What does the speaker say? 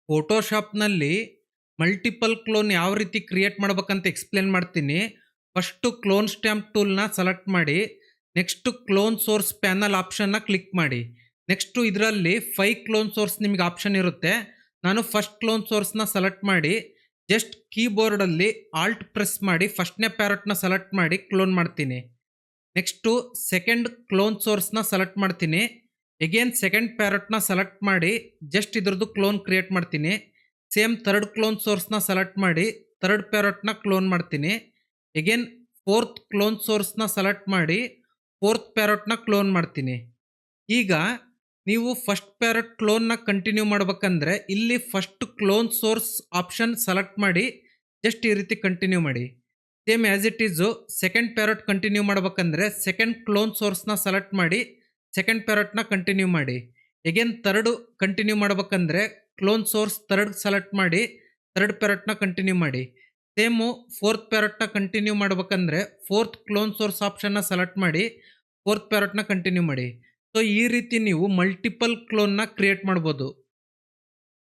ಫೋಟೋಶಾಪ್ನಲ್ಲಿ multiple clown ಯಾವ ರೀತಿ create ಮಾಡ್ಬೇಕಂತ ಎಕ್ಸ್ಪ್ಲೇನ್ ಮಾಡ್ತೀನಿ. ಫಸ್ಟು ಕ್ಲೋನ್ ಸ್ಟ್ಯಾಂಪ್ ಟೂಲ್ನ ಸೆಲೆಕ್ಟ್ ಮಾಡಿ, ನೆಕ್ಸ್ಟು ಕ್ಲೋನ್ ಸೋರ್ಸ್ ಪ್ಯಾನಲ್ ಆಪ್ಷನ್ನ ಕ್ಲಿಕ್ ಮಾಡಿ. ನೆಕ್ಸ್ಟು ಇದರಲ್ಲಿ 5 ಕ್ಲೋನ್ ಸೋರ್ಸ್ ನಿಮಗೆ ಆಪ್ಷನ್ ಇರುತ್ತೆ. ನಾನು ಫಸ್ಟ್ ಕ್ಲೋನ್ ಸೋರ್ಸ್ನ ಸೆಲೆಕ್ಟ್ ಮಾಡಿ ಜಸ್ಟ್ ಕೀಬೋರ್ಡಲ್ಲಿ ಆಲ್ಟ್ ಪ್ರೆಸ್ ಮಾಡಿ ಫಸ್ಟ್ನೇ ಪ್ಯಾರಟ್ನ ಸೆಲೆಕ್ಟ್ ಮಾಡಿ ಕ್ಲೋನ್ ಮಾಡ್ತೀನಿ. ನೆಕ್ಸ್ಟು ಸೆಕೆಂಡ್ ಕ್ಲೋನ್ ಸೋರ್ಸ್ನ ಸೆಲೆಕ್ಟ್ ಮಾಡ್ತೀನಿ. ಎಗೇನ್ ಸೆಕೆಂಡ್ ಪ್ಯಾರಟ್ನ ಸೆಲೆಕ್ಟ್ ಮಾಡಿ ಜಸ್ಟ್ ಇದ್ರದ್ದು ಕ್ಲೋನ್ ಕ್ರಿಯೇಟ್ ಮಾಡ್ತೀನಿ. ಸೇಮ್ ಥರ್ಡ್ ಕ್ಲೋನ್ ಸೋರ್ಸ್ನ ಸೆಲೆಕ್ಟ್ ಮಾಡಿ ಥರ್ಡ್ ಪ್ಯಾರಟ್ನ ಕ್ಲೋನ್ ಮಾಡ್ತೀನಿ. ಎಗೇನ್ ಫೋರ್ತ್ ಕ್ಲೋನ್ ಸೋರ್ಸ್ನ ಸೆಲೆಕ್ಟ್ ಮಾಡಿ ಫೋರ್ತ್ ಪ್ಯಾರಟ್ನ ಕ್ಲೋನ್ ಮಾಡ್ತೀನಿ. ಈಗ ನೀವು ಫಸ್ಟ್ ಪ್ಯಾರಟ್ ಕ್ಲೋನ್ನ ಕಂಟಿನ್ಯೂ ಮಾಡ್ಬೇಕಂದ್ರೆ ಇಲ್ಲಿ first clone source option select ಮಾಡಿ ಜಸ್ಟ್ ಈ ರೀತಿ ಕಂಟಿನ್ಯೂ ಮಾಡಿ. Same as it is second parrot continue ಮಾಡ್ಬೇಕಂದ್ರೆ ಸೆಕೆಂಡ್ ಕ್ಲೋನ್ ಸೋರ್ಸ್ನ ಸೆಲೆಕ್ಟ್ ಮಾಡಿ ಸೆಕೆಂಡ್ ಪ್ಯಾರಟ್ನ ಕಂಟಿನ್ಯೂ ಮಾಡಿ. ಎಗೇನ್ ಥರ್ಡು ಕಂಟಿನ್ಯೂ ಮಾಡ್ಬೇಕಂದ್ರೆ ಕ್ಲೋನ್ ಸೋರ್ಸ್ ಥರ್ಡ್ ಸೆಲೆಕ್ಟ್ ಮಾಡಿ ಥರ್ಡ್ ಪ್ಯಾರಟ್ನ ಕಂಟಿನ್ಯೂ ಮಾಡಿ. ಸೇಮು ಫೋರ್ತ್ ಪ್ಯಾರಟ್ನ ಕಂಟಿನ್ಯೂ ಮಾಡ್ಬೇಕಂದ್ರೆ ಫೋರ್ತ್ ಕ್ಲೋನ್ ಸೋರ್ಸ್ ಆಪ್ಷನ್ನ ಸೆಲೆಕ್ಟ್ ಮಾಡಿ ಫೋರ್ತ್ ಪ್ಯಾರಟ್ನ ಕಂಟಿನ್ಯೂ ಮಾಡಿ. ಸೊ ಈ ರೀತಿ ನೀವು ಮಲ್ಟಿಪಲ್ ಕ್ಲೋನ್ನ ಕ್ರಿಯೇಟ್ ಮಾಡ್ಬೋದು.